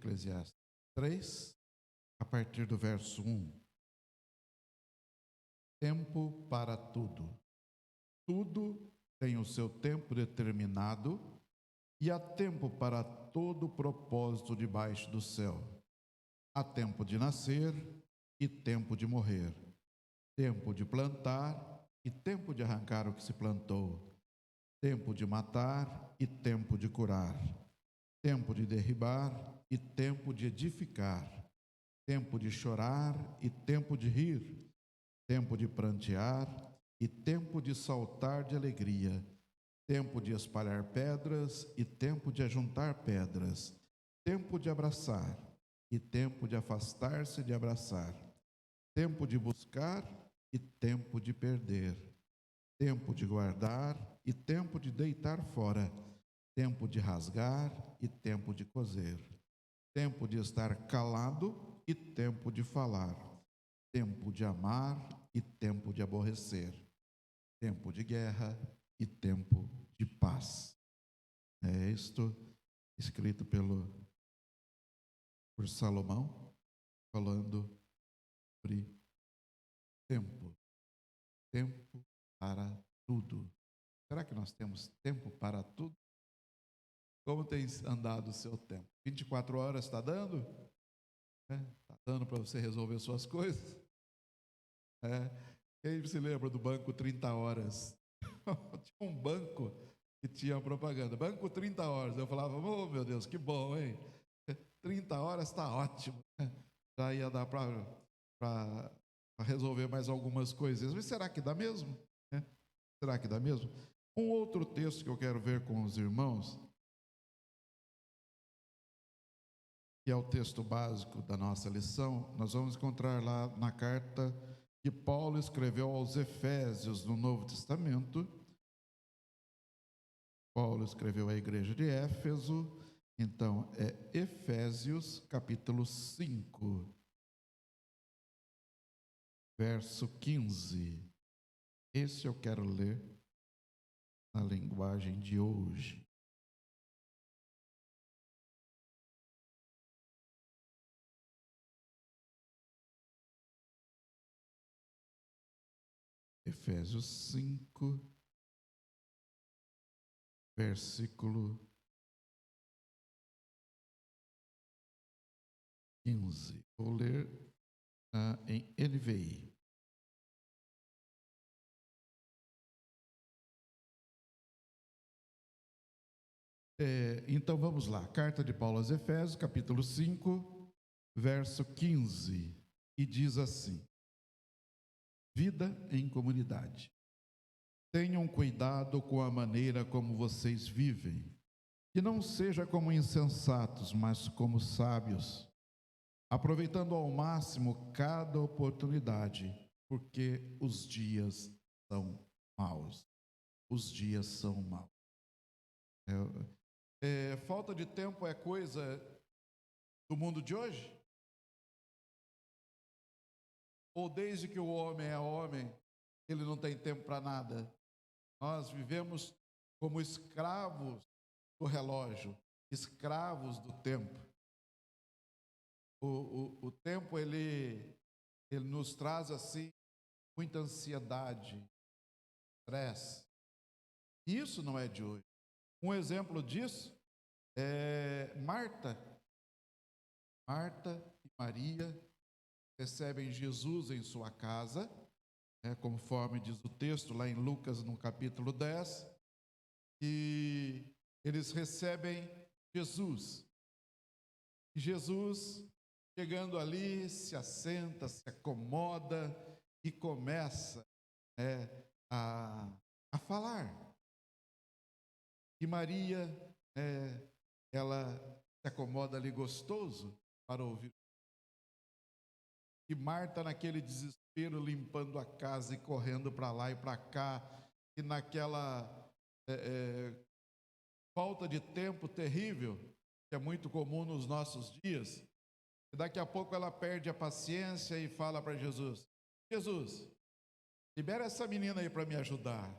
Eclesiastes 3, a partir do verso 1. Tempo para tudo. Tudo tem o seu tempo determinado e há tempo para todo propósito debaixo do céu. Há tempo de nascer e tempo de morrer. Tempo de plantar e tempo de arrancar o que se plantou. Tempo de matar e tempo de curar. Tempo de derribar e tempo de edificar. Tempo de chorar e tempo de rir. Tempo de prantear e tempo de saltar de alegria. Tempo de espalhar pedras e tempo de ajuntar pedras. Tempo de abraçar e tempo de afastar-se de abraçar. Tempo de buscar e tempo de perder. Tempo de guardar e tempo de deitar fora. Tempo de rasgar e tempo de coser. Tempo de estar calado e tempo de falar. Tempo de amar e tempo de aborrecer. Tempo de guerra e tempo de paz. É isto escrito por Salomão, falando sobre tempo. Tempo para tudo. Será que nós temos tempo para tudo? Como tem andado o seu tempo? 24 horas está dando? Está dando para você resolver suas coisas? Quem se lembra do banco 30 horas? Tinha um banco que tinha propaganda. Banco 30 horas. Eu falava, oh meu Deus, que bom, hein? 30 horas está ótimo. Já ia dar para resolver mais algumas coisas. Mas será que dá mesmo? Será que dá mesmo? Um outro texto que eu quero ver com os irmãos, que é o texto básico da nossa lição, nós vamos encontrar lá na carta que Paulo escreveu aos Efésios no Novo Testamento. Paulo escreveu à igreja de Éfeso, então é Efésios capítulo 5, verso 15. Esse eu quero ler na linguagem de hoje. Efésios 5, versículo 15. Vou ler em NVI. Então vamos lá. Carta de Paulo aos Efésios, capítulo 5, verso 15. E diz assim: vida em comunidade. Tenham cuidado com a maneira como vocês vivem, que não seja como insensatos, mas como sábios, aproveitando ao máximo cada oportunidade, porque os dias são maus. Os dias são maus. Falta de tempo é coisa do mundo de hoje? Ou desde que o homem é homem, ele não tem tempo para nada? Nós vivemos como escravos do relógio, escravos do tempo. O tempo, ele nos traz, assim, muita ansiedade, estresse. Isso não é de hoje. Um exemplo disso é Marta. Marta e Maria recebem Jesus em sua casa, conforme diz o texto lá em Lucas, no capítulo 10, e eles recebem Jesus. E Jesus, chegando ali, se assenta, se acomoda e começa a falar. E Maria, ela se acomoda ali gostoso para ouvir. E Marta, naquele desespero, limpando a casa e correndo para lá e para cá, e naquela falta de tempo terrível, que é muito comum nos nossos dias, e daqui a pouco ela perde a paciência e fala para Jesus: Jesus, libera essa menina aí para me ajudar,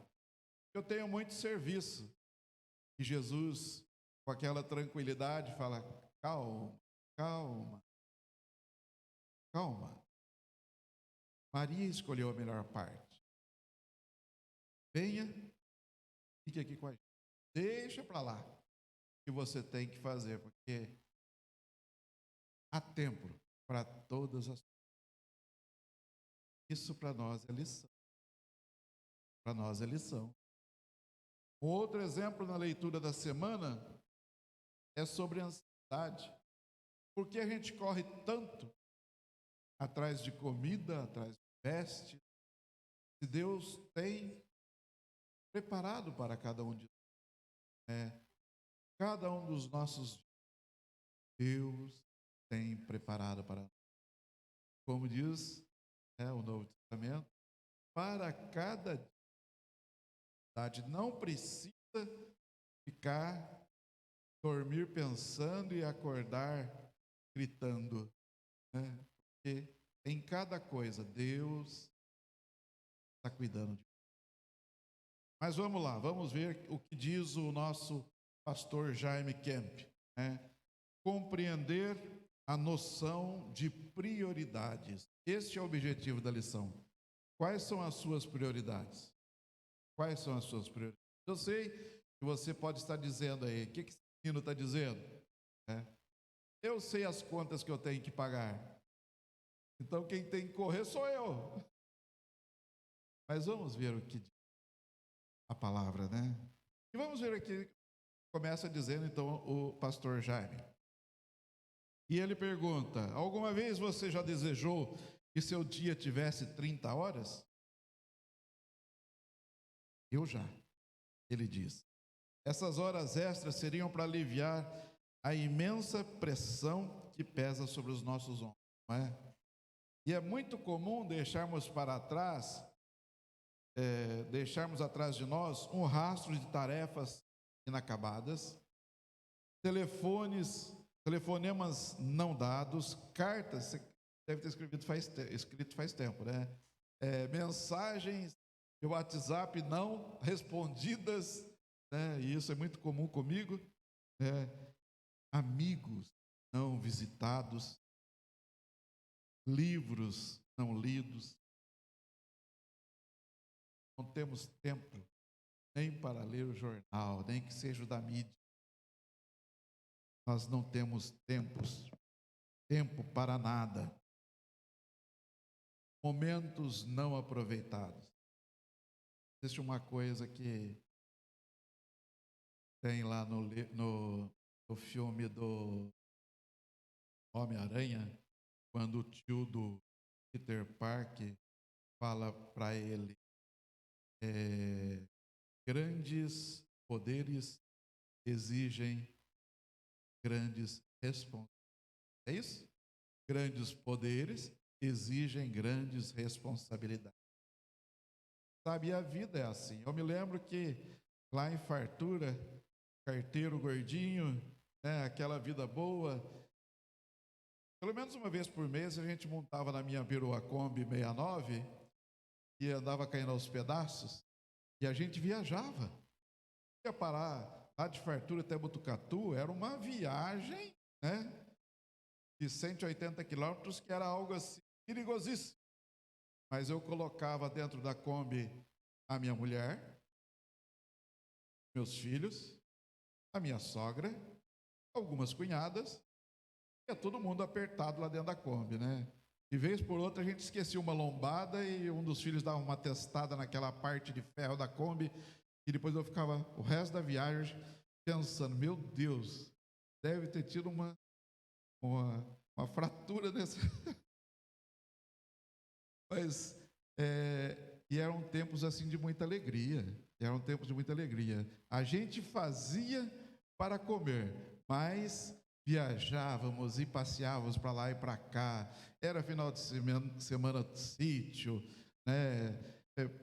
eu tenho muito serviço. E Jesus, com aquela tranquilidade, fala: calma, calma, calma. Maria escolheu a melhor parte. Venha, fique aqui com a gente. Deixa para lá o que você tem que fazer, porque há tempo para todas as coisas. Isso para nós é lição. Para nós é lição. Outro exemplo na leitura da semana é sobre a ansiedade. Por que a gente corre tanto atrás de comida, atrás de veste, se Deus tem preparado para cada um de nós? Cada um dos nossos dias, Deus tem preparado para nós. Como diz o Novo Testamento, para cada dia, não precisa ficar, dormir pensando e acordar gritando, né? Porque em cada coisa Deus está cuidando de nós. Mas vamos lá, vamos ver o que diz o nosso pastor Jaime Kemp, né? Compreender a noção de prioridades. Este é o objetivo da lição. Quais são as suas prioridades? Quais são as suas prioridades? Eu sei que você pode estar dizendo aí, o que esse menino está dizendo? Eu sei as contas que eu tenho que pagar. Então quem tem que correr sou eu. Mas vamos ver o que diz a palavra, né? E vamos ver aqui, começa dizendo então o pastor Jaime. E ele pergunta: alguma vez você já desejou que seu dia tivesse 30 horas? Eu já, ele diz. Essas horas extras seriam para aliviar a imensa pressão que pesa sobre os nossos ombros, não é? E é muito comum deixarmos atrás de nós um rastro de tarefas inacabadas, telefonemas não dados, cartas, você deve ter escrito faz tempo, né? Mensagens de WhatsApp não respondidas, né? E isso é muito comum comigo, né? Amigos não visitados, livros não lidos. Não temos tempo nem para ler o jornal, nem que seja o da mídia. Nós não temos tempo para nada. Momentos não aproveitados. Existe uma coisa que tem lá no filme do Homem-Aranha, quando o tio do Peter Parker fala para ele: grandes poderes exigem grandes responsabilidades. É isso? Grandes poderes exigem grandes responsabilidades. Sabe, a vida é assim. Eu me lembro que lá em Fartura, carteiro gordinho, né, aquela vida boa, pelo menos uma vez por mês a gente montava na minha Biruá Kombi 69 e andava caindo aos pedaços e a gente viajava. Ia parar lá de Fartura até Botucatu, era uma viagem, né, de 180 quilômetros, que era algo assim perigosíssimo. Mas eu colocava dentro da Kombi a minha mulher, meus filhos, a minha sogra, algumas cunhadas, ia todo mundo apertado lá dentro da Kombi, né? De vez por outra a gente esquecia uma lombada e um dos filhos dava uma testada naquela parte de ferro da Kombi e depois eu ficava o resto da viagem pensando: meu Deus, deve ter tido uma fratura nessa. Mas, e eram tempos assim de muita alegria. Eram tempos de muita alegria. A gente fazia para comer, mas viajávamos e passeávamos para lá e para cá. Era final de semana de sítio, né?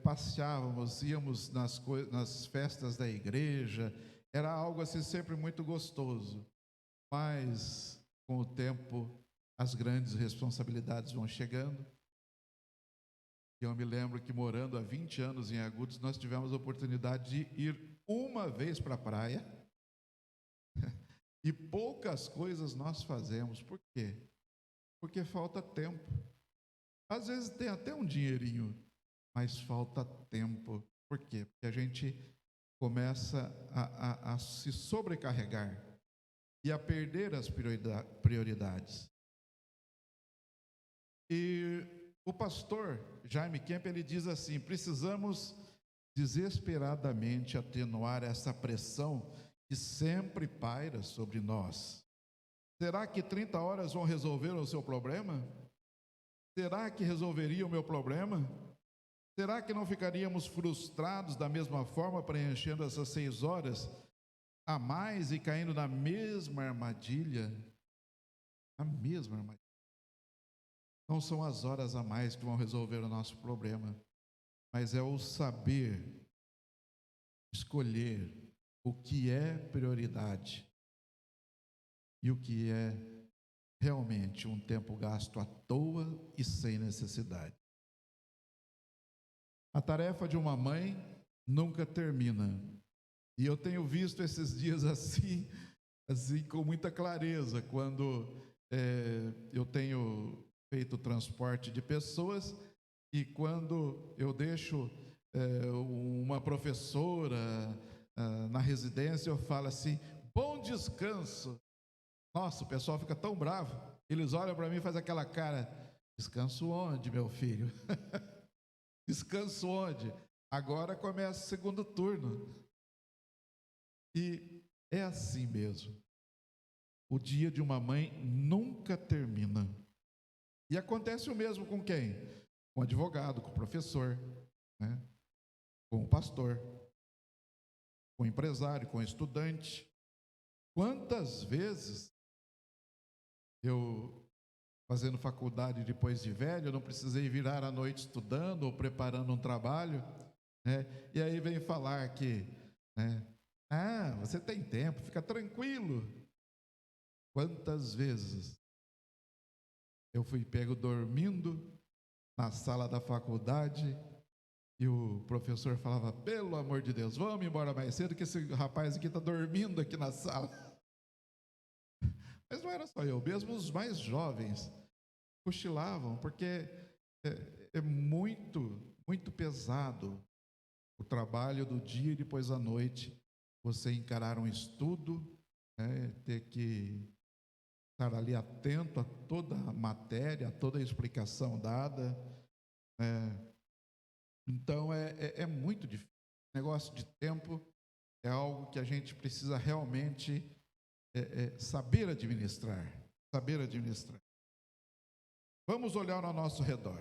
Passeávamos, íamos nas festas da igreja. Era algo assim sempre muito gostoso. Mas, com o tempo, as grandes responsabilidades vão chegando. Eu me lembro que morando há 20 anos em Agudos, nós tivemos a oportunidade de ir uma vez para a praia. E poucas coisas nós fazemos. Por quê? Porque falta tempo. Às vezes tem até um dinheirinho, mas falta tempo. Por quê? Porque a gente começa a se sobrecarregar e a perder as prioridades. E o pastor Jaime Kemp, ele diz assim: precisamos desesperadamente atenuar essa pressão que sempre paira sobre nós. Será que 30 horas vão resolver o seu problema? Será que resolveria o meu problema? Será que não ficaríamos frustrados da mesma forma, preenchendo essas 6 horas a mais e caindo na mesma armadilha? A mesma armadilha. Não são as horas a mais que vão resolver o nosso problema, mas é o saber escolher o que é prioridade e o que é realmente um tempo gasto à toa e sem necessidade. A tarefa de uma mãe nunca termina. E eu tenho visto esses dias assim com muita clareza, quando eu tenho feito transporte de pessoas e quando eu deixo uma professora na residência, eu falo assim: bom descanso. Nossa, o pessoal fica tão bravo, eles olham para mim e fazem aquela cara: descanso onde, meu filho? Descanso onde? Agora começa o segundo turno. E é assim mesmo. O dia de uma mãe nunca termina. E acontece o mesmo com quem? Com o advogado, com o professor, né? Com o pastor, com o empresário, com o estudante. Quantas vezes eu, fazendo faculdade depois de velho, eu não precisei virar à noite estudando ou preparando um trabalho, né? E aí vem falar que, né? Ah, você tem tempo, fica tranquilo. Quantas vezes eu fui pego dormindo na sala da faculdade e o professor falava: pelo amor de Deus, vamos embora mais cedo que esse rapaz aqui está dormindo aqui na sala. Mas não era só eu, mesmo os mais jovens cochilavam, porque é muito pesado o trabalho do dia e depois à noite, você encarar um estudo, né, ter que estar ali atento a toda a matéria, a toda a explicação dada, né? Então é muito difícil. O negócio de tempo é algo que a gente precisa realmente saber administrar, saber administrar. Vamos olhar ao nosso redor.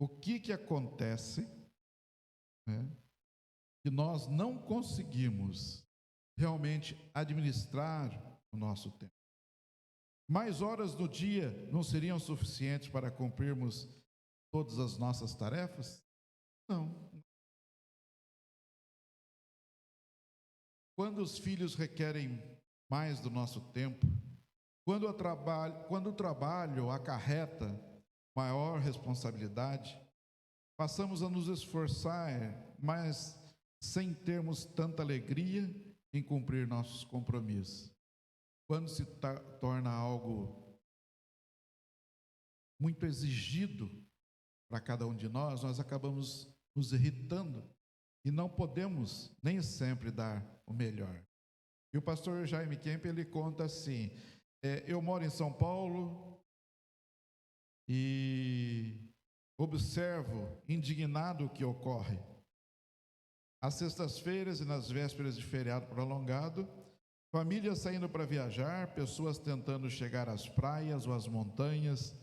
O que acontece, né, que nós não conseguimos realmente administrar o nosso tempo? Mais horas no dia não seriam suficientes para cumprirmos todas as nossas tarefas? Não. Quando os filhos requerem mais do nosso tempo, quando o trabalho acarreta maior responsabilidade, passamos a nos esforçar, mas sem termos tanta alegria em cumprir nossos compromissos. Quando se torna algo muito exigido para cada um de nós acabamos nos irritando e não podemos nem sempre dar o melhor. E o pastor Jaime Kemp, ele conta assim: eu moro em São Paulo e observo indignado o que ocorre. Às sextas-feiras e nas vésperas de feriado prolongado, famílias saindo para viajar, pessoas tentando chegar às praias ou às montanhas,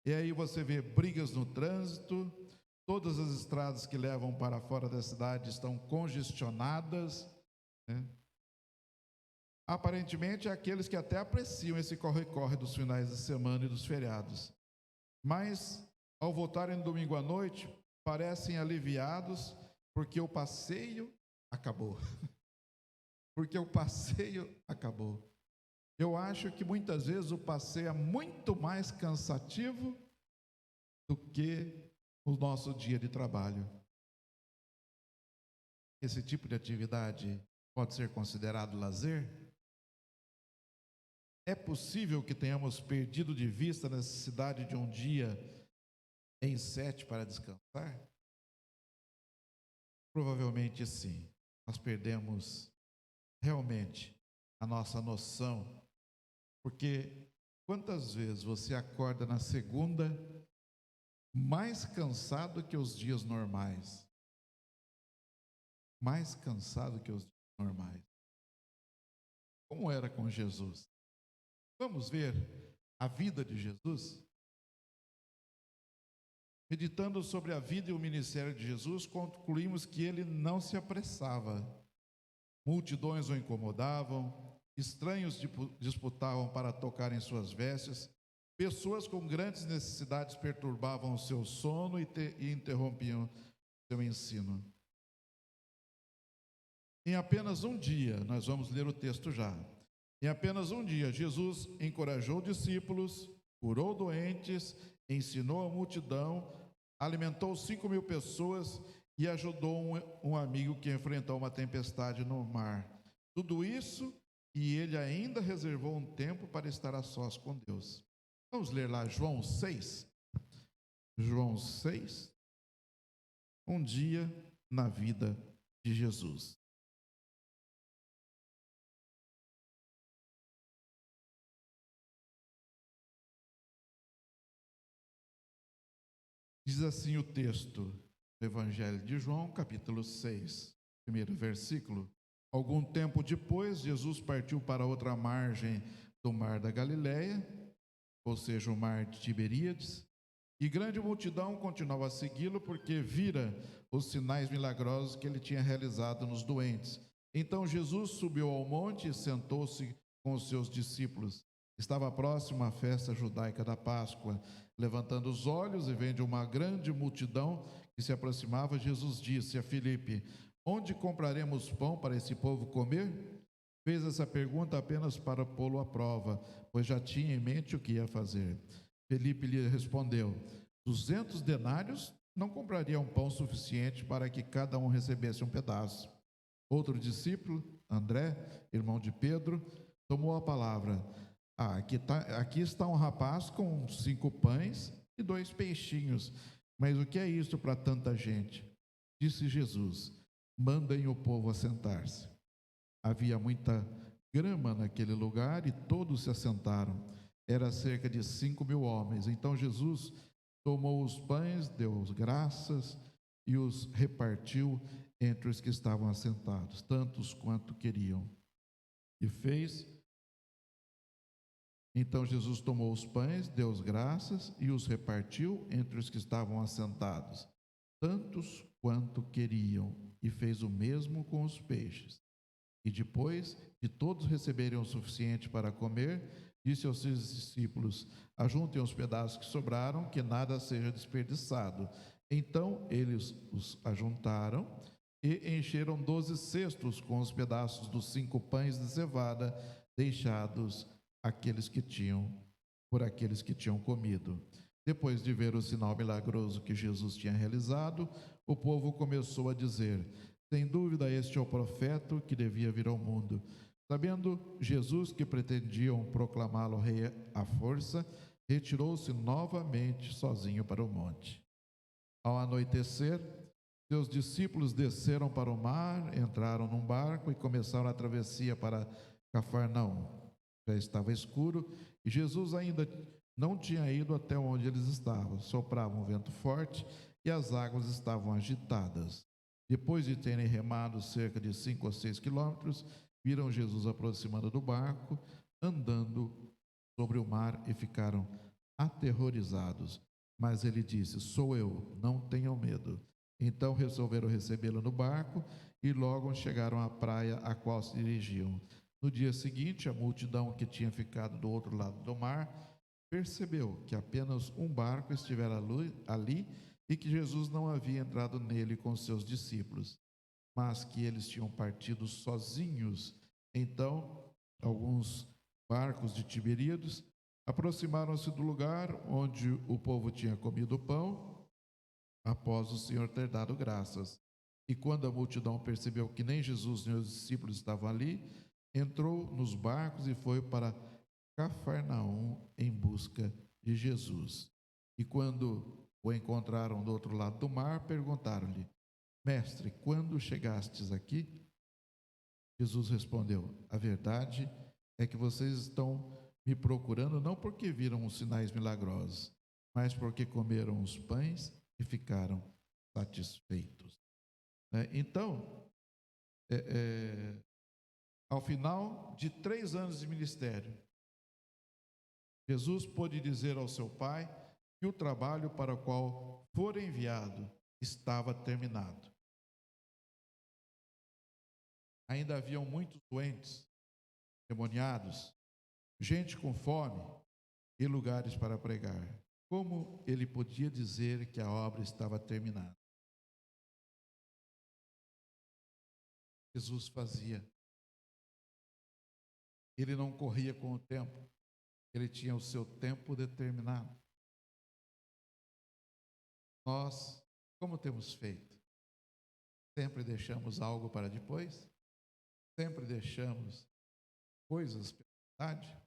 e aí você vê brigas no trânsito, todas as estradas que levam para fora da cidade estão congestionadas, né? Aparentemente, aqueles que até apreciam esse corre-corre dos finais de semana e dos feriados, mas ao voltarem no domingo à noite, parecem aliviados porque o passeio acabou. Porque o passeio acabou. Eu acho que muitas vezes o passeio é muito mais cansativo do que o nosso dia de trabalho. Esse tipo de atividade pode ser considerado lazer? É possível que tenhamos perdido de vista a necessidade de um dia em 7 para descansar? Provavelmente sim. Nós perdemos realmente a nossa noção, porque quantas vezes você acorda na segunda mais cansado que os dias normais? Mais cansado que os dias normais. Como era com Jesus? Vamos ver a vida de Jesus? Meditando sobre a vida e o ministério de Jesus, concluímos que ele não se apressava. Multidões o incomodavam, estranhos disputavam para tocar em suas vestes, pessoas com grandes necessidades perturbavam o seu sono e interrompiam seu ensino. Em apenas um dia, nós vamos ler o texto já. Em apenas um dia, Jesus encorajou discípulos, curou doentes, ensinou a multidão, alimentou 5.000 pessoas e ajudou um amigo que enfrentou uma tempestade no mar. Tudo isso, e ele ainda reservou um tempo para estar a sós com Deus. Vamos ler lá João 6. João 6. Um dia na vida de Jesus. Diz assim o texto do Evangelho de João, capítulo 6, primeiro versículo. Algum tempo depois, Jesus partiu para outra margem do mar da Galileia, ou seja, o mar de Tiberíades, e grande multidão continuava a segui-lo porque vira os sinais milagrosos que ele tinha realizado nos doentes. Então Jesus subiu ao monte e sentou-se com os seus discípulos. Estava próxima a festa judaica da Páscoa. Levantando os olhos e vendo uma grande multidão que se aproximava, Jesus disse a Filipe: onde compraremos pão para esse povo comer? Fez essa pergunta apenas para pô-lo à prova, pois já tinha em mente o que ia fazer. Filipe lhe respondeu: 200 denários não comprariam pão suficiente para que cada um recebesse um pedaço. Outro discípulo, André, irmão de Pedro, tomou a palavra. Aqui está um rapaz com 5 pães e 2 peixinhos. Mas o que é isso para tanta gente? Disse Jesus: mandem o povo assentar-se. Havia muita grama naquele lugar e todos se assentaram. Era cerca de 5.000 homens. Então Jesus tomou os pães, deu graças e os repartiu entre os que estavam assentados, tantos quanto queriam. Então Jesus tomou os pães, deu graças e os repartiu entre os que estavam assentados, tantos quanto queriam, e fez o mesmo com os peixes. E depois de todos receberem o suficiente para comer, disse aos seus discípulos: ajuntem os pedaços que sobraram, que nada seja desperdiçado. Então eles os ajuntaram e encheram 12 cestos com os pedaços dos 5 pães de cevada deixados por aqueles que tinham comido. Depois de ver o sinal milagroso que Jesus tinha realizado, o povo começou a dizer: sem dúvida este é o profeta que devia vir ao mundo. Sabendo Jesus que pretendiam proclamá-lo rei à força, retirou-se novamente sozinho para o monte. Ao anoitecer, seus discípulos desceram para o mar, entraram num barco e começaram a travessia para Cafarnaum. Já estava escuro e Jesus ainda não tinha ido até onde eles estavam. Soprava um vento forte e as águas estavam agitadas. Depois de terem remado cerca de 5 ou 6 quilômetros, viram Jesus aproximando do barco, andando sobre o mar, e ficaram aterrorizados. Mas ele disse: sou eu, não tenham medo. Então resolveram recebê-lo no barco e logo chegaram à praia a qual se dirigiam. No dia seguinte, a multidão que tinha ficado do outro lado do mar percebeu que apenas um barco estivera ali e que Jesus não havia entrado nele com seus discípulos, mas que eles tinham partido sozinhos. Então, alguns barcos de Tiberíades aproximaram-se do lugar onde o povo tinha comido o pão, após o Senhor ter dado graças. E quando a multidão percebeu que nem Jesus nem os discípulos estavam ali, entrou nos barcos e foi para Cafarnaum em busca de Jesus. E quando o encontraram do outro lado do mar, perguntaram-lhe: Mestre, quando chegastes aqui? Jesus respondeu: A verdade é que vocês estão me procurando não porque viram os sinais milagrosos, mas porque comeram os pães e ficaram satisfeitos. Então, ao final de 3 anos de ministério, Jesus pôde dizer ao seu Pai que o trabalho para o qual for enviado estava terminado. Ainda haviam muitos doentes, endemoniados, gente com fome e lugares para pregar. Como ele podia dizer que a obra estava terminada? Jesus fazia. Ele não corria com o tempo. Ele tinha o seu tempo determinado. Nós, como temos feito? Sempre deixamos algo para depois? Sempre deixamos coisas pela metade?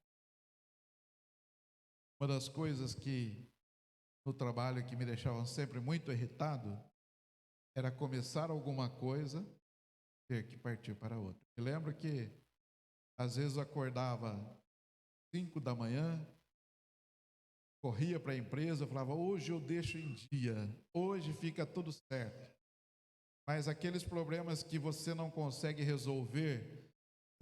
Uma das coisas que no trabalho que me deixavam sempre muito irritado era começar alguma coisa, ter que partir para outra. Eu lembro que às vezes eu acordava 5 da manhã, corria para a empresa, falava: hoje eu deixo em dia, hoje fica tudo certo. Mas aqueles problemas que você não consegue resolver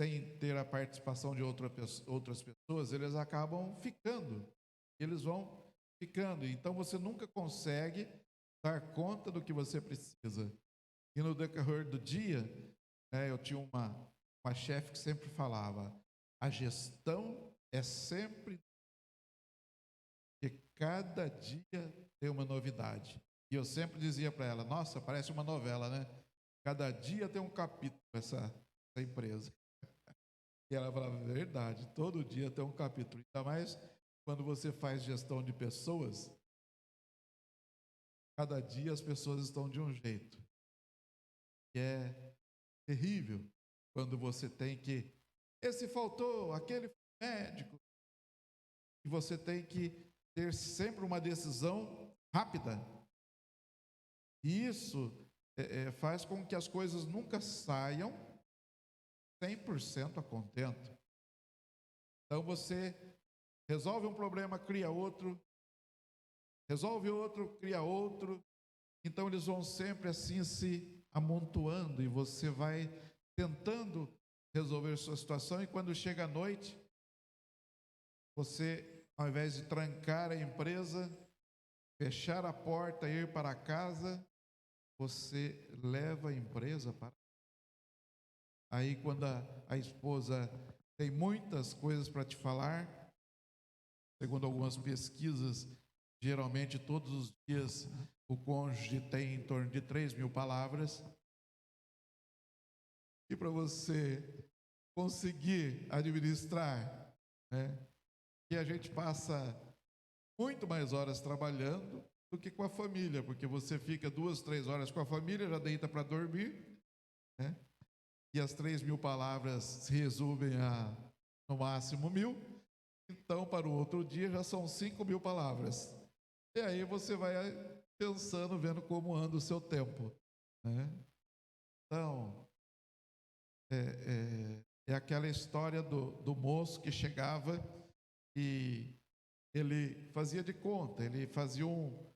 sem ter a participação de outras pessoas, eles acabam ficando, eles vão ficando. Então você nunca consegue dar conta do que você precisa. E no decorrer do dia, eu tinha uma chefe que sempre falava: a gestão é sempre que cada dia tem uma novidade. E eu sempre dizia para ela: nossa, parece uma novela, né? Cada dia tem um capítulo essa empresa. E ela falava: verdade, todo dia tem um capítulo. Ainda mais quando você faz gestão de pessoas, cada dia as pessoas estão de um jeito. E é terrível quando você tem que, esse faltou, aquele médico, e você tem que ter sempre uma decisão rápida. E isso faz com que as coisas nunca saiam 100% a contento. Então você resolve um problema, cria outro, resolve outro, cria outro. Então eles vão sempre assim se amontoando e você vai tentando resolver sua situação, e quando chega a noite, você, ao invés de trancar a empresa, fechar a porta e ir para casa, você leva a empresa para... Aí quando a esposa tem muitas coisas para te falar, segundo algumas pesquisas, geralmente todos os dias o cônjuge tem em torno de 3.000 palavras. E para você conseguir administrar, que a gente passa muito mais horas trabalhando do que com a família, porque você fica 2, 3 horas com a família, já deita para dormir, e as 3.000 palavras se resumem a, no máximo, 1.000. Então, para o outro dia, já são 5.000 palavras. E aí você vai pensando, vendo como anda o seu tempo. Então, é aquela história do moço que chegava e ele fazia de conta, ele fazia um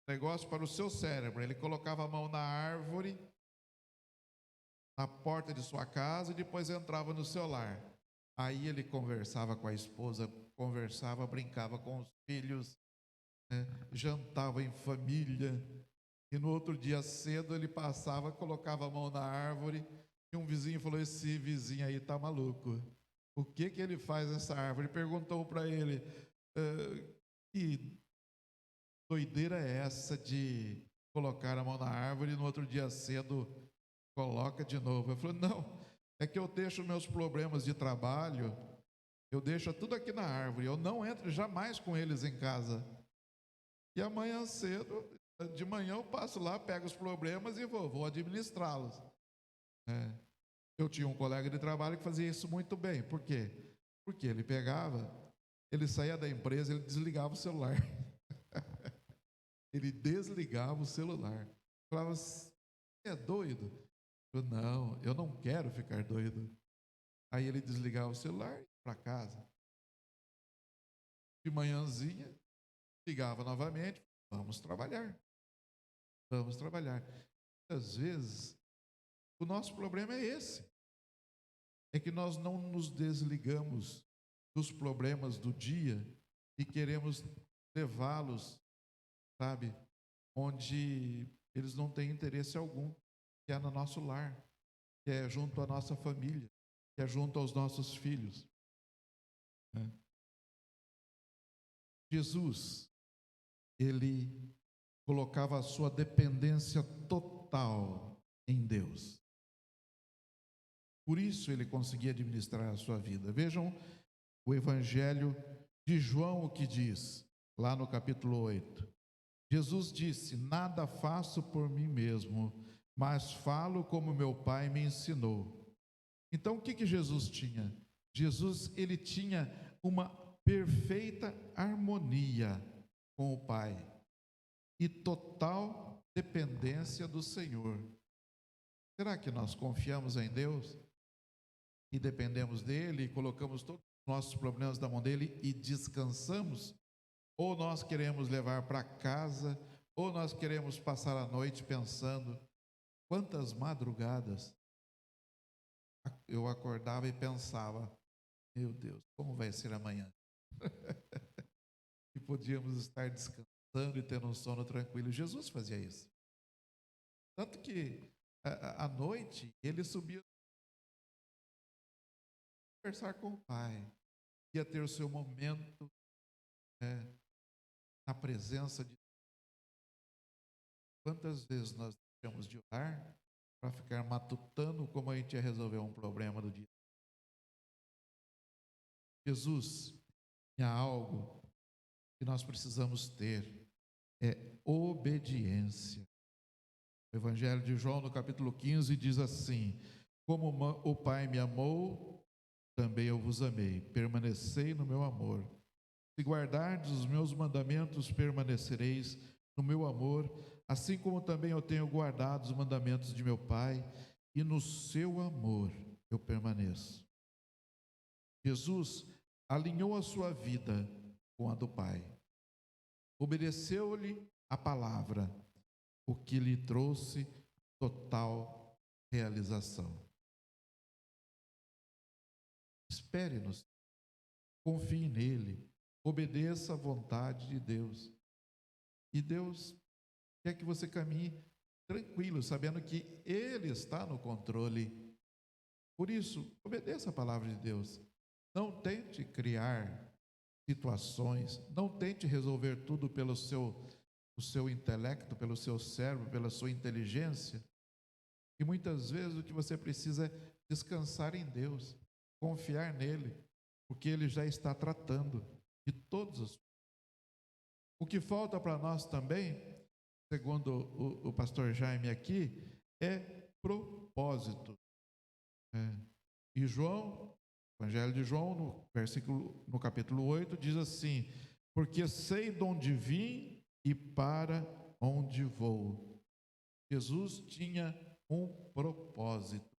negócio para o seu cérebro. Ele colocava a mão na árvore, na porta de sua casa, e depois entrava no seu lar. Aí ele conversava com a esposa, conversava, brincava com os filhos, jantava em família, e no outro dia cedo ele passava, colocava a mão na árvore, e um vizinho falou: esse vizinho aí tá maluco, o que ele faz nessa árvore? Perguntou para ele: que doideira é essa de colocar a mão na árvore e no outro dia cedo coloca de novo? Eu falei: não, é que eu deixo meus problemas de trabalho, eu deixo tudo aqui na árvore, eu não entro jamais com eles em casa. E amanhã cedo, de manhã eu passo lá, pego os problemas e vou administrá-los. Eu tinha um colega de trabalho que fazia isso muito bem. Por quê? Porque ele saía da empresa, ele desligava o celular. Ele desligava o celular. Falava, você é doido? Eu, não, eu não quero ficar doido. Aí ele desligava o celular e ia para casa. De manhãzinha, ligava novamente, vamos trabalhar. Vamos trabalhar. Às vezes, o nosso problema é esse. É que nós não nos desligamos dos problemas do dia e queremos levá-los, sabe, onde eles não têm interesse algum, que é no nosso lar, que é junto à nossa família, que é junto aos nossos filhos. Jesus, ele colocava a sua dependência total em Deus. Por isso ele conseguia administrar a sua vida. Vejam o Evangelho de João, o que diz, lá no capítulo 8. Jesus disse, nada faço por mim mesmo, mas falo como meu Pai me ensinou. Então o que Jesus tinha? Jesus, ele tinha uma perfeita harmonia com o Pai e total dependência do Senhor. Será que nós confiamos em Deus e dependemos dele e colocamos todos os nossos problemas na mão dele e descansamos? Ou nós queremos levar para casa, ou nós queremos passar a noite pensando, quantas madrugadas eu acordava e pensava, meu Deus, como vai ser amanhã? E podíamos estar descansando e tendo um sono tranquilo. Jesus fazia isso. Tanto que à noite ele subia conversar com o Pai, ia ter o seu momento na presença de Deus. Quantas vezes nós deixamos de orar para ficar matutando como a gente ia resolver um problema do dia? Jesus tinha algo que nós precisamos ter, é obediência. O Evangelho de João, no capítulo 15, diz assim, como o Pai me amou, também eu vos amei, permanecei no meu amor. Se guardardes os meus mandamentos, permanecereis no meu amor, assim como também eu tenho guardado os mandamentos de meu Pai, e no seu amor eu permaneço. Jesus alinhou a sua vida com a do Pai. Obedeceu-lhe a palavra, o que lhe trouxe total realização. Espere-nos, confie nele, obedeça à vontade de Deus. E Deus quer que você caminhe tranquilo, sabendo que Ele está no controle. Por isso, obedeça a palavra de Deus. Não tente criar situações, não tente resolver tudo pelo seu intelecto, pelo seu cérebro, pela sua inteligência. E muitas vezes o que você precisa é descansar em Deus, confiar nele, porque Ele já está tratando de todos os. O que falta para nós também, segundo o pastor Jaime aqui, é propósito. E João, Evangelho de João, no capítulo 8, diz assim, porque sei de onde vim e para onde vou. Jesus tinha um propósito.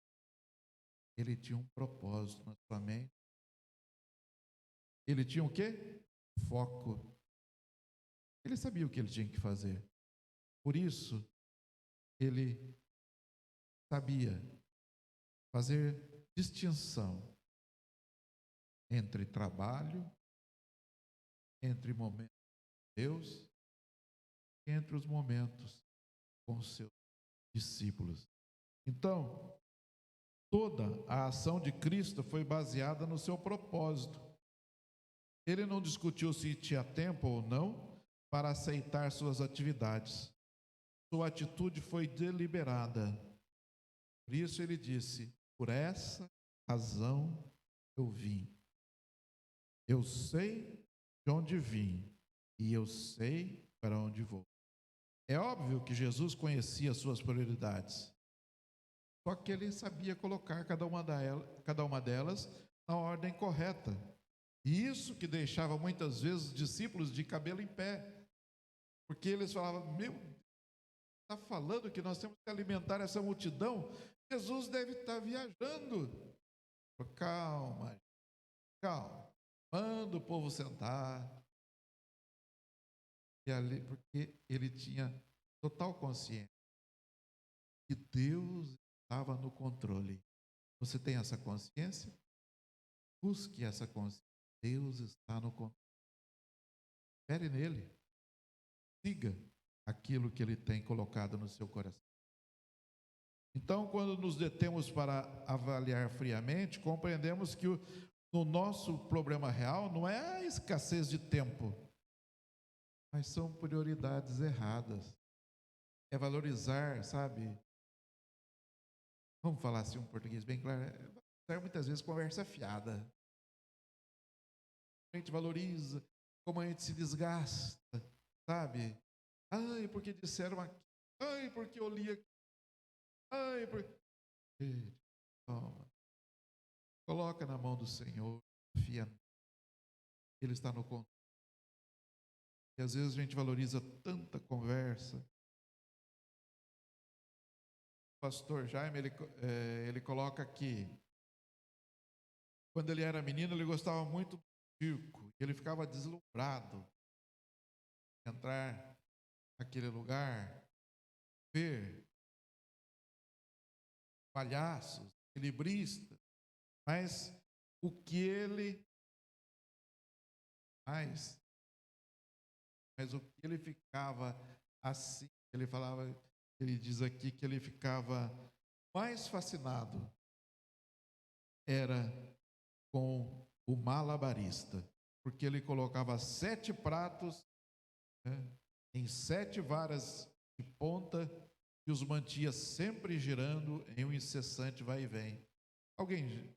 Ele tinha um propósito na sua mente. Ele tinha o quê? Foco. Ele sabia o que ele tinha que fazer. Por isso, ele sabia fazer distinção entre trabalho, entre momentos com Deus, entre os momentos com os seus discípulos. Então, toda a ação de Cristo foi baseada no seu propósito. Ele não discutiu se tinha tempo ou não para aceitar suas atividades. Sua atitude foi deliberada. Por isso ele disse, por essa razão eu vim. Eu sei de onde vim e eu sei para onde vou. É óbvio que Jesus conhecia as suas prioridades. Só que ele sabia colocar cada uma delas na ordem correta. E isso que deixava muitas vezes os discípulos de cabelo em pé, porque eles falavam: meu, está falando que nós temos que alimentar essa multidão? Jesus deve estar viajando. Calma, calma, manda o povo sentar. E ali, porque ele tinha total consciência que Deus estava no controle. Você tem essa consciência? Busque essa consciência. Deus está no controle. Espere nele. Siga aquilo que ele tem colocado no seu coração. Então, quando nos detemos para avaliar friamente, compreendemos que no nosso problema real não é a escassez de tempo, mas são prioridades erradas. É valorizar, sabe? Vamos falar assim um português bem claro. É muitas vezes conversa fiada. A gente valoriza, como a gente se desgasta, sabe? Ai, porque disseram aqui. Ai, porque eu li aqui. Ai, porque... Toma. Coloca na mão do Senhor. Confia. Ele está no controle. E às vezes a gente valoriza tanta conversa. O pastor Jaime, ele coloca aqui. Quando ele era menino, ele gostava muito do circo. Ele ficava deslumbrado. Entrar naquele lugar, ver palhaços, equilibristas, mas o que ele mais, mas o que ele ficava assim, ele falava, ele diz aqui que ele ficava mais fascinado era com o malabarista, porque ele colocava 7 pratos, né, em 7 varas de ponta e os mantia sempre girando em um incessante vai e vem. Alguém,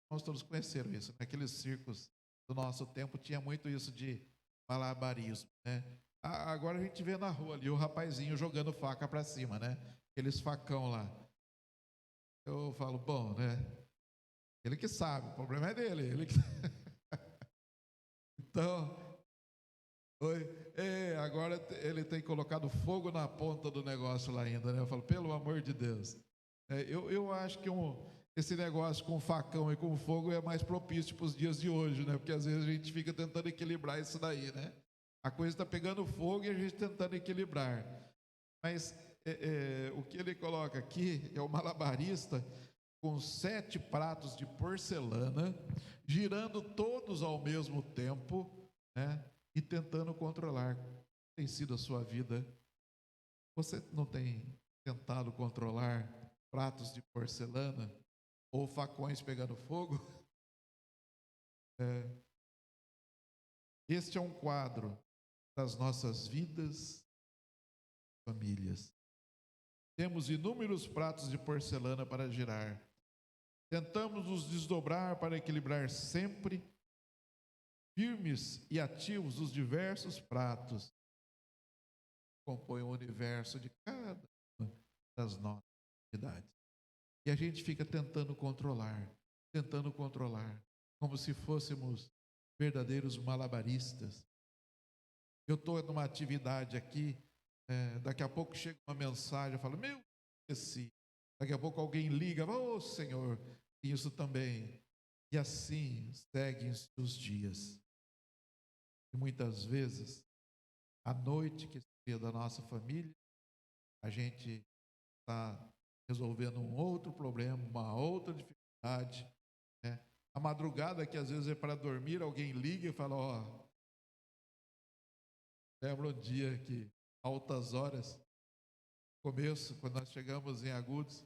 nós todos conheceram isso, naqueles circos do nosso tempo tinha muito isso de malabarismo, né? Agora a gente vê na rua ali o rapazinho jogando faca para cima, né? Aqueles facão lá. Eu falo, bom, né? Ele que sabe, o problema é dele. Ele que... Então, agora ele tem colocado fogo na ponta do negócio lá ainda, né? Eu falo, pelo amor de Deus. Eu acho que esse negócio com facão e com fogo é mais propício para os dias de hoje, né? Porque às vezes a gente fica tentando equilibrar isso daí, né? A coisa está pegando fogo e a gente tentando equilibrar. Mas o que ele coloca aqui é o malabarista com 7 pratos de porcelana, girando todos ao mesmo tempo, né? E tentando controlar. Tem sido a sua vida? Você não tem tentado controlar pratos de porcelana ou facões pegando fogo? Este é um quadro das nossas vidas, famílias. Temos inúmeros pratos de porcelana para girar. Tentamos nos desdobrar para equilibrar sempre, firmes e ativos os diversos pratos que compõem o universo de cada uma das nossas atividades. E a gente fica tentando controlar, como se fôssemos verdadeiros malabaristas. Eu estou numa atividade aqui, daqui a pouco chega uma mensagem, eu falo, meu, esqueci. Daqui a pouco alguém liga, ô Senhor, isso também. E assim seguem-se os dias. E muitas vezes, à noite, que seria da nossa família, a gente está resolvendo um outro problema, uma outra dificuldade, né? A madrugada, que às vezes é para dormir, alguém liga e fala, ó, lembra um dia que, altas horas, começo, quando nós chegamos em Agudos,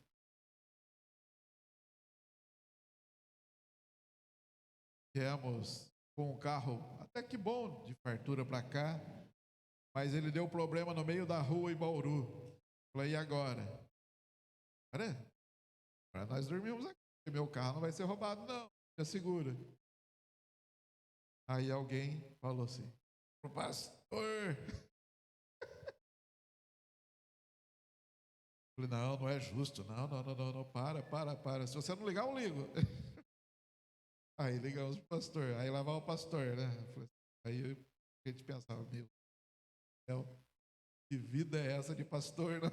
viemos com um carro até que bom, de fartura para cá, mas ele deu problema no meio da rua em Bauru. Falei, e agora? Agora nós dormimos aqui, meu carro não vai ser roubado não, fica seguro. Aí alguém falou assim, pro pastor. Falei, não é justo, não, para. Se você não ligar, eu ligo. Aí ligamos pro pastor, aí lá vai o pastor, né? Aí a gente pensava, meu Deus, que vida é essa de pastor, né?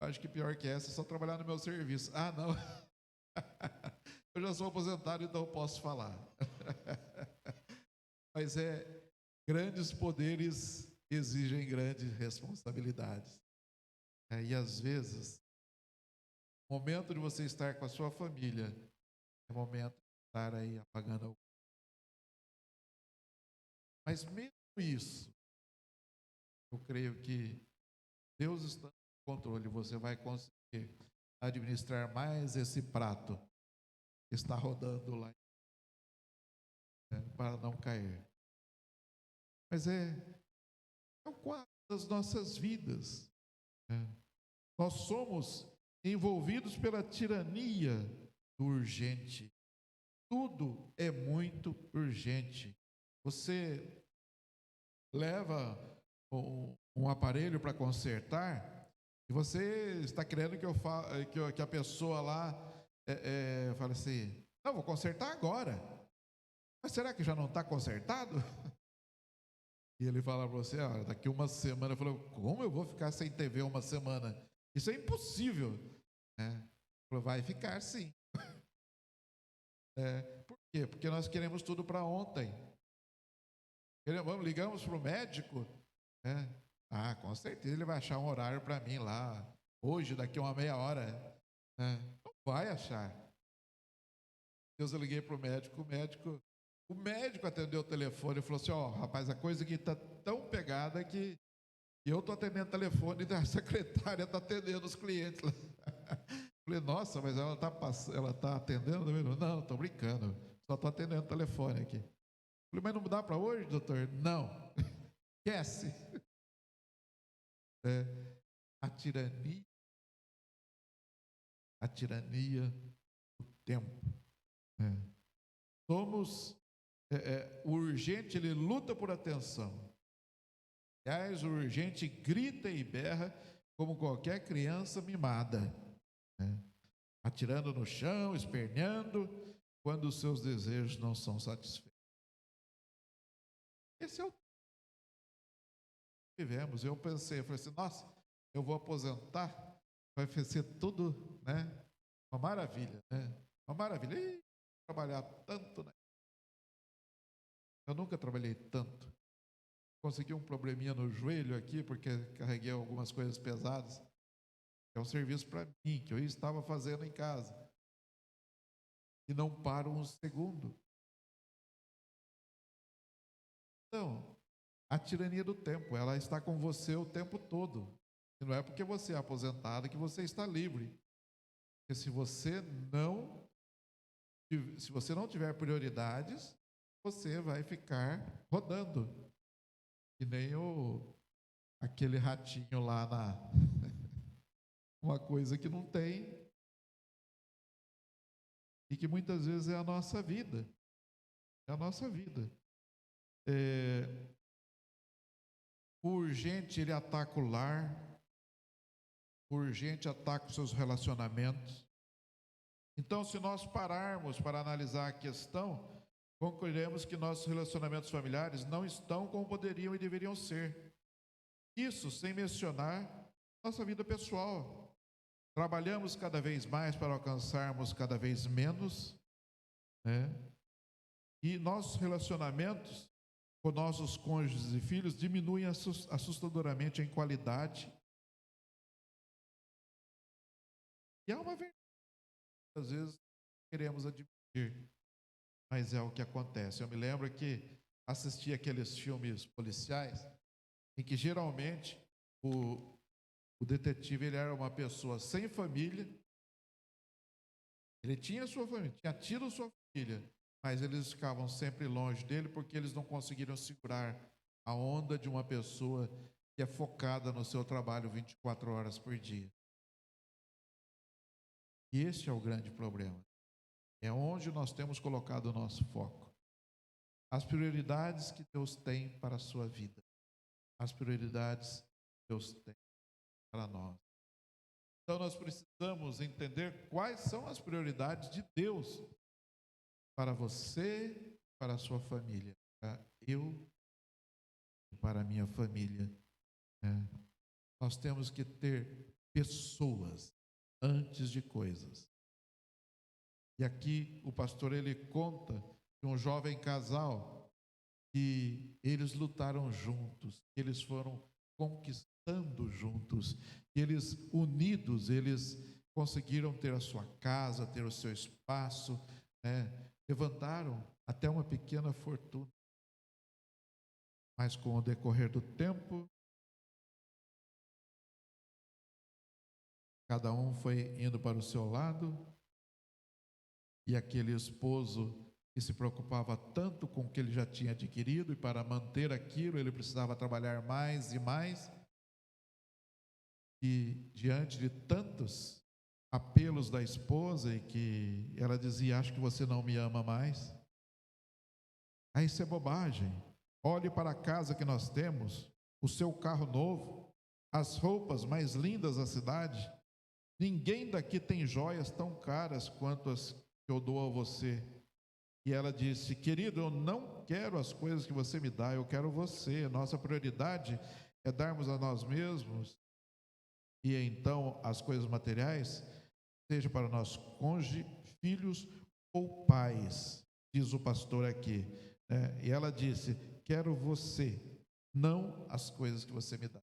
Acho que pior que essa é só trabalhar no meu serviço. Ah, não. Eu já sou aposentado, então eu posso falar. Mas grandes poderes exigem grandes responsabilidades. E às vezes, o momento de você estar com a sua família é o momento de estar aí apagando. Mas mesmo isso, eu creio que Deus está no controle. Você vai conseguir administrar mais esse prato que está rodando lá, né, para não cair. Mas é o quadro das nossas vidas, né? Nós somos envolvidos pela tirania do urgente. Tudo é muito urgente. Você leva um aparelho para consertar e você está querendo que a pessoa lá fale assim, não, vou consertar agora. Mas será que já não está consertado? E ele fala para você, daqui uma semana. Eu falo, como eu vou ficar sem TV uma semana? Isso é impossível, né? Ele falou, vai ficar sim. Por quê? Porque nós queremos tudo para ontem. Ligamos para o médico, né? Ah, com certeza ele vai achar um horário para mim lá, hoje, daqui a uma meia hora, né? Não vai achar. Eu liguei para o médico atendeu o telefone e falou assim, rapaz, a coisa aqui está tão pegada que eu estou atendendo o telefone e a secretária está atendendo os clientes lá. Falei, nossa, mas ela tá atendendo? Não, estou brincando, só estou atendendo o telefone aqui. Falei, mas não dá para hoje, doutor? Não, esquece. A tirania do tempo. Somos, o urgente, ele luta por atenção. Aliás, o urgente grita e berra como qualquer criança mimada, né? Atirando no chão, esperneando, quando os seus desejos não são satisfeitos. Esse é o que vivemos. Eu falei assim, nossa, eu vou aposentar, vai ser tudo, né, uma maravilha, né? Uma maravilha. Trabalhar tanto, né? Eu nunca trabalhei tanto. Consegui um probleminha no joelho aqui, porque carreguei algumas coisas pesadas. É um serviço para mim, que eu estava fazendo em casa. E não paro um segundo. Então, a tirania do tempo, ela está com você o tempo todo. E não é porque você é aposentado que você está livre. Porque se você não tiver prioridades, você vai ficar rodando. Que nem aquele ratinho lá uma coisa que não tem e que muitas vezes é a nossa vida. É a nossa vida. O urgente, ele ataca o lar. O urgente ataca os seus relacionamentos. Então, se nós pararmos para analisar a questão, concluiremos que nossos relacionamentos familiares não estão como poderiam e deveriam ser. Isso sem mencionar nossa vida pessoal. Trabalhamos cada vez mais para alcançarmos cada vez menos, né? E nossos relacionamentos com nossos cônjuges e filhos diminuem assustadoramente em qualidade. E é uma verdade, às vezes queremos admitir, mas é o que acontece. Eu me lembro que assisti aqueles filmes policiais em que geralmente o detetive, ele era uma pessoa sem família. Ele tinha sua família, tinha tido sua família, mas eles ficavam sempre longe dele porque eles não conseguiram segurar a onda de uma pessoa que é focada no seu trabalho 24 horas por dia. E esse é o grande problema. É onde nós temos colocado o nosso foco. As prioridades que Deus tem para a sua vida. As prioridades que Deus tem para nós. Então nós precisamos entender quais são as prioridades de Deus para você, para a sua família, para eu e para a minha família. Né? Nós temos que ter pessoas antes de coisas. E aqui o pastor ele conta de um jovem casal que eles lutaram juntos, eles foram conquistando juntos, eles unidos, eles conseguiram ter a sua casa, ter o seu espaço, né? Levantaram até uma pequena fortuna. Mas com o decorrer do tempo, cada um foi indo para o seu lado, e aquele esposo que se preocupava tanto com o que ele já tinha adquirido, e para manter aquilo ele precisava trabalhar mais e mais, e diante de tantos apelos da esposa, e que ela dizia: acho que você não me ama mais. Aí isso é bobagem. Olhe para a casa que nós temos, o seu carro novo, as roupas mais lindas da cidade. Ninguém daqui tem joias tão caras quanto as que eu dou a você. E ela disse: querido, eu não quero as coisas que você me dá, eu quero você. Nossa prioridade é darmos a nós mesmos, e então as coisas materiais, seja para nossos cônjuges, filhos ou pais, diz o pastor aqui. E ela disse: quero você, não as coisas que você me dá.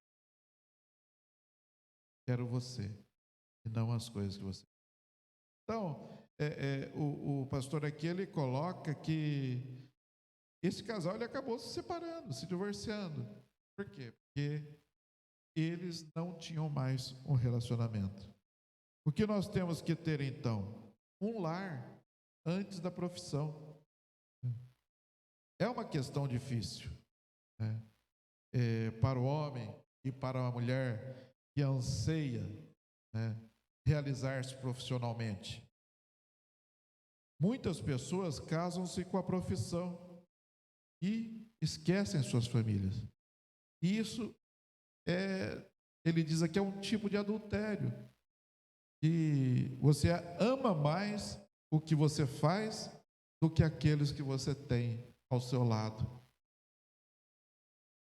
Quero você, e não as coisas que você. Então, o pastor aqui ele coloca que esse casal ele acabou se separando, se divorciando. Por quê? Porque eles não tinham mais um relacionamento. O que nós temos que ter então? Um lar antes da profissão. É uma questão difícil, né? Para o homem e para a mulher que anseia, né, realizar-se profissionalmente. Muitas pessoas casam-se com a profissão e esquecem suas famílias. E isso ele diz aqui, é um tipo de adultério. E você ama mais o que você faz do que aqueles que você tem ao seu lado.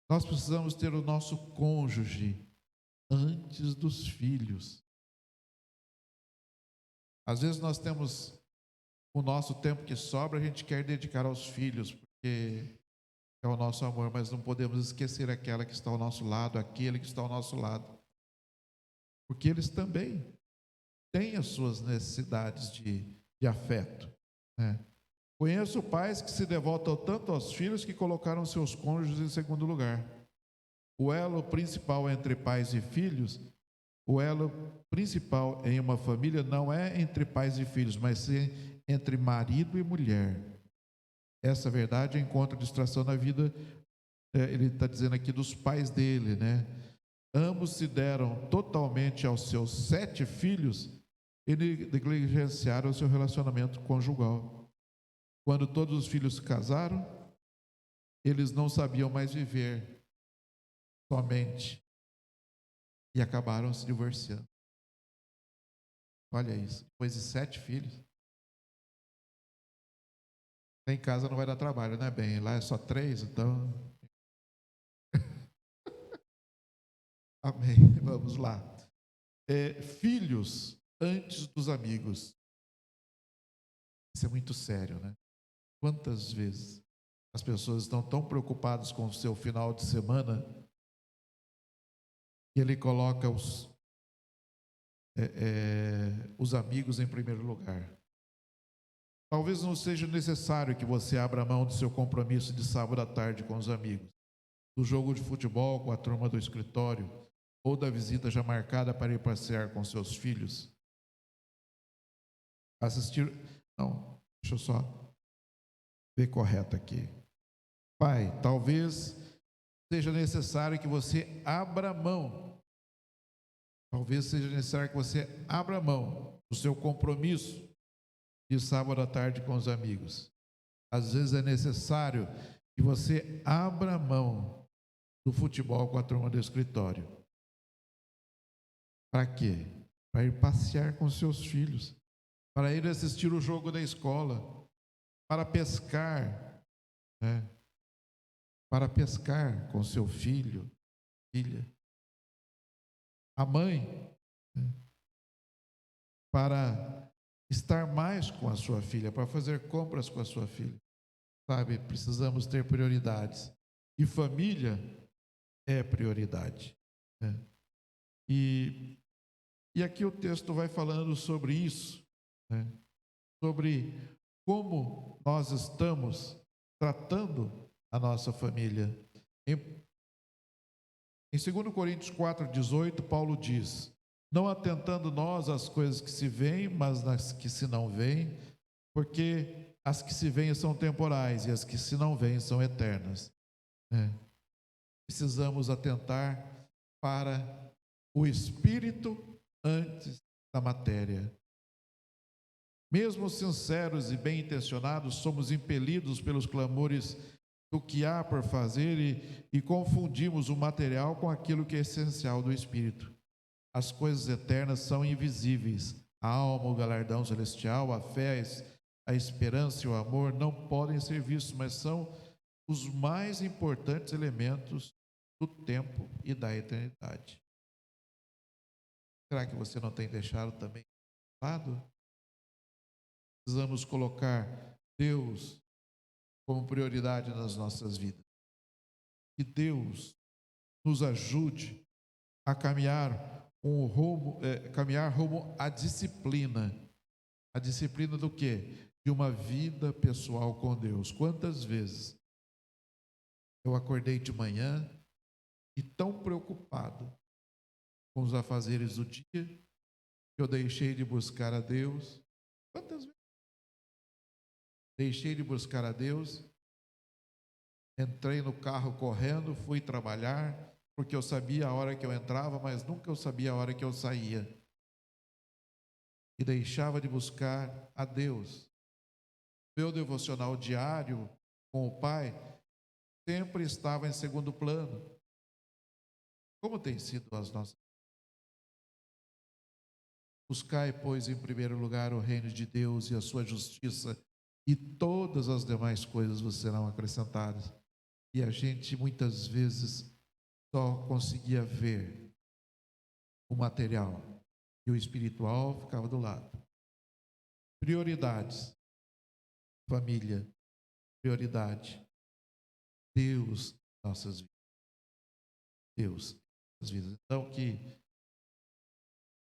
Nós precisamos ter o nosso cônjuge antes dos filhos. Às vezes nós temos o nosso tempo que sobra, a gente quer dedicar aos filhos, porque é o nosso amor, mas não podemos esquecer aquela que está ao nosso lado, aquele que está ao nosso lado, porque eles também têm as suas necessidades de afeto, né? Conheço pais que se devotam tanto aos filhos que colocaram seus cônjuges em segundo lugar. O elo principal entre pais e filhos, o elo principal em uma família não é entre pais e filhos, mas sim entre marido e mulher. Essa verdade encontra distração na vida, ele está dizendo aqui, dos pais dele, né? Ambos se deram totalmente aos seus 7 filhos e negligenciaram o seu relacionamento conjugal. Quando todos os filhos se casaram, eles não sabiam mais viver somente e acabaram se divorciando. Olha isso, depois de 7 filhos. Em casa não vai dar trabalho, né, bem? Lá é só 3, então. Amém. Vamos lá. Filhos antes dos amigos. Isso é muito sério, né? Quantas vezes as pessoas estão tão preocupadas com o seu final de semana que ele coloca os amigos em primeiro lugar. Talvez não seja necessário que você abra mão do seu compromisso de sábado à tarde com os amigos, do jogo de futebol com a turma do escritório, ou da visita já marcada para ir passear com seus filhos. Não, deixa eu só ver correto aqui. Pai, talvez seja necessário que você abra mão. Talvez seja necessário que você abra mão do seu compromisso de sábado à tarde com os amigos. Às vezes é necessário que você abra mão do futebol com a turma do escritório. Para quê? para ir passear com seus filhos, para ir assistir o jogo da escola, para pescar, né? Para pescar com seu filho, filha. A mãe, né? Para estar mais com a sua filha, para fazer compras com a sua filha. Sabe, precisamos ter prioridades. E família é prioridade, né? E aqui o texto vai falando sobre isso, né? Sobre como nós estamos tratando a nossa família. Em 2 Coríntios 4,18, Paulo diz: não atentando nós às coisas que se veem, mas nas que se não veem, porque as que se veem são temporais e as que se não veem são eternas. Precisamos atentar para o espírito antes da matéria. Mesmo sinceros e bem intencionados, somos impelidos pelos clamores do que há por fazer e confundimos o material com aquilo que é essencial do espírito. As coisas eternas são invisíveis. A alma, o galardão celestial, a fé, a esperança e o amor não podem ser vistos, mas são os mais importantes elementos do tempo e da eternidade. Será que você não tem deixado também de lado? Precisamos colocar Deus como prioridade nas nossas vidas. Que Deus nos ajude a caminhar rumo à disciplina. A disciplina do quê? De uma vida pessoal com Deus. Quantas vezes eu acordei de manhã e tão preocupado com os afazeres do dia, que eu deixei de buscar a Deus. Quantas vezes deixei de buscar a Deus? Entrei no carro correndo, fui trabalhar, porque eu sabia a hora que eu entrava, mas nunca eu sabia a hora que eu saía. E deixava de buscar a Deus. Meu devocional diário com o Pai sempre estava em segundo plano. Como tem sido as nossas? Buscai, pois, em primeiro lugar o reino de Deus e a sua justiça, e todas as demais coisas vos serão acrescentadas. E a gente muitas vezes só conseguia ver o material e o espiritual ficava do lado. Prioridades. Família. Prioridade. Deus, nossas vidas. Deus, nossas vidas. Então,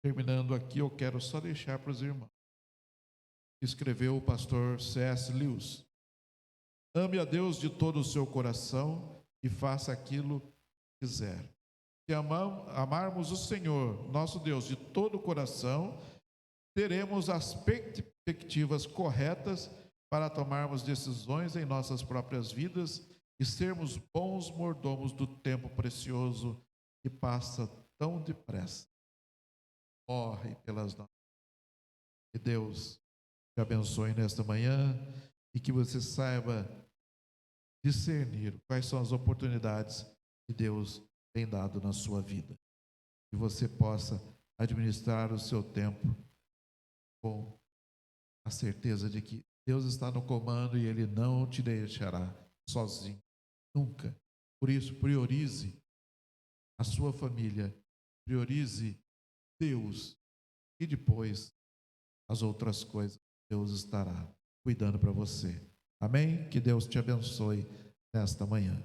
terminando aqui, eu quero só deixar para os irmãos. Escreveu o pastor C.S. Lewis: ame a Deus de todo o seu coração e faça aquilo que quiser. Se amarmos o Senhor, nosso Deus, de todo o coração, teremos as perspectivas corretas para tomarmos decisões em nossas próprias vidas e sermos bons mordomos do tempo precioso que passa tão depressa. Morre pelas nossas. Que Deus te abençoe nesta manhã e que você saiba discernir quais são as oportunidades que Deus tem dado na sua vida. Que você possa administrar o seu tempo com a certeza de que Deus está no comando e Ele não te deixará sozinho, nunca. Por isso, priorize a sua família, priorize Deus e depois as outras coisas Deus estará cuidando para você. Amém? Que Deus te abençoe nesta manhã.